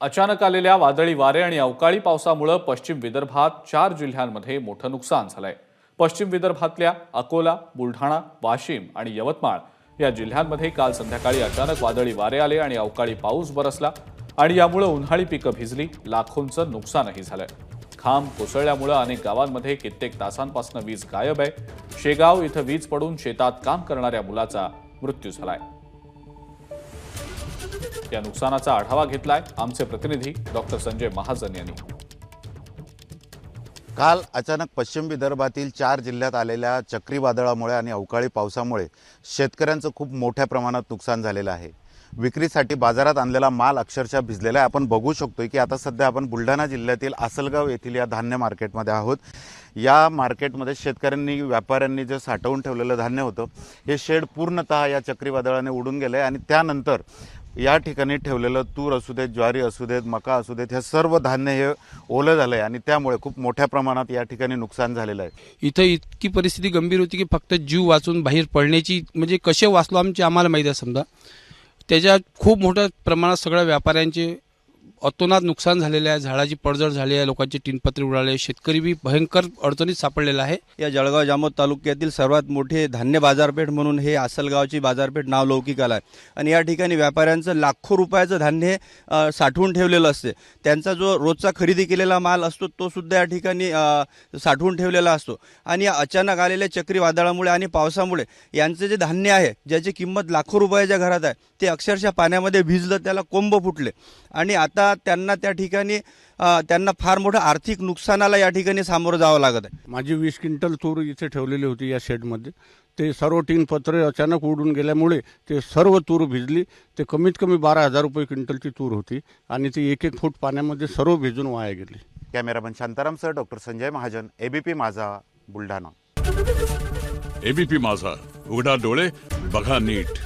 अचानक आलेल्या वादळी वारे आणि अवकाळी पावसामुळे पश्चिम विदर्भात 4 जिल्ह्यांमध्ये मोठं नुकसान झालंय। पश्चिम विदर्भातल्या अकोला, बुलढाणा, वाशिम आणि यवतमाळ या जिल्ह्यांमध्ये काल संध्याकाळी अचानक वादळी वारे आले आणि अवकाळी पाऊस बरसला आणि यामुळे उन्हाळी पिकं भिजली, लाखोंचं नुकसानही झालंय। खांब कोसळल्यामुळे अनेक गावांमध्ये कित्येक तासांपासून वीज गायब आहे। शेगाव इथं वीज पडून शेतात काम करणाऱ्या मुलाचा मृत्यू झालाय। या नुकसानाचा आढावा घेतलाय आमचे प्रतिनिधी डॉक्टर संजय महाजन यांनी। काल अचानक पश्चिम विदर्भातील 4 जिल्ह्यात आलेल्या चक्रीवादळामुळे आणि अवकाळी पावसामुळे शेतकऱ्यांचं खूप मोठ्या प्रमाणात नुकसान झालेलं आहे। विक्रीसाठी बाजारात आणलेला माल अक्षरशः भिजलेला आहे। आपण बघू शकतोय की आता सध्या आपण बुलढाणा जिल्ह्यातील आसलगाव येथील या धान्य मार्केटमध्ये आहोत। या मार्केटमध्ये शेतकऱ्यांनी, व्यापाऱ्यांनी जे साठवून ठेवलेलं धान्य होतं हे शेड पूर्णतः या चक्रीवादळाने उडून गेले आणि त्यानंतर या ठिकाणी ठेवलेलं तूर असू देत, ज्वारी असू देत, मका असू देत, हे सर्व धान्य हे ओलं झालंय आणि त्यामुळे खूप मोठ्या प्रमाणात या ठिकाणी नुकसान झालेलं आहे। इथं इतकी परिस्थिती गंभीर होती की फक्त जीव वाचून बाहेर पडण्याची, म्हणजे कसे वाचलो आम्हाला माहिती आहे। समजा त्याच्या खूप मोठ्या प्रमाणात सगळ्या व्यापाऱ्यांचे अतोनात नुकसान झालेले आहे। झाडाची पडझड झाली आहे, लोकांचे टिनपत्रे उडाले, शेतकरी बी भयंकर अडचणीत सापडलेला आहे। या जळगाव जामोद तालुक्यातील सर्वात मोठे धान्य बाजारपेठ म्हणून हे आसलगावची बाजारपेठ नावलौकिक आला आहे आणि या ठिकाणी व्यापाऱ्यांचं लाखो रुपयाचं धान्य साठवून ठेवलेलं असते। त्यांचा जो रोजचा खरेदी केलेला माल असतो तो सुद्धा या ठिकाणी साठवून ठेवलेला असतो आणि या अचानक आलेल्या चक्रीवादळामुळे आणि पावसामुळे यांचे जे धान्य आहे, ज्याची किंमत लाखो रुपयाच्या घरात आहे, ते अक्षरशः पाण्यामध्ये भिजलं, त्याला कोंब फुटले आणि आता त्यांना त्या ठिकाणी त्यांना फार मोठं आर्थिक नुकसानाला या ठिकाणी सामोरं जावं लागत आहे। माझी 20 क्विंटल तूर इथे ठेवलेली होती या शेडमध्ये। ते सर्व टीन पत्रे अचानक उडून गेल्यामुळे ते सर्व तूर भिजली। ते कमीत कमी 12,000 रुपये क्विंटलची तूर होती आणि ती 1-1 फूट पाण्यामध्ये सर्व भिजून वाया गेली। कॅमेरामन शांतारामसह doctor Sanjay Mahajan, ABP Majha, Buldhana. ABP माझा, उघडा डोळे बघा नीट।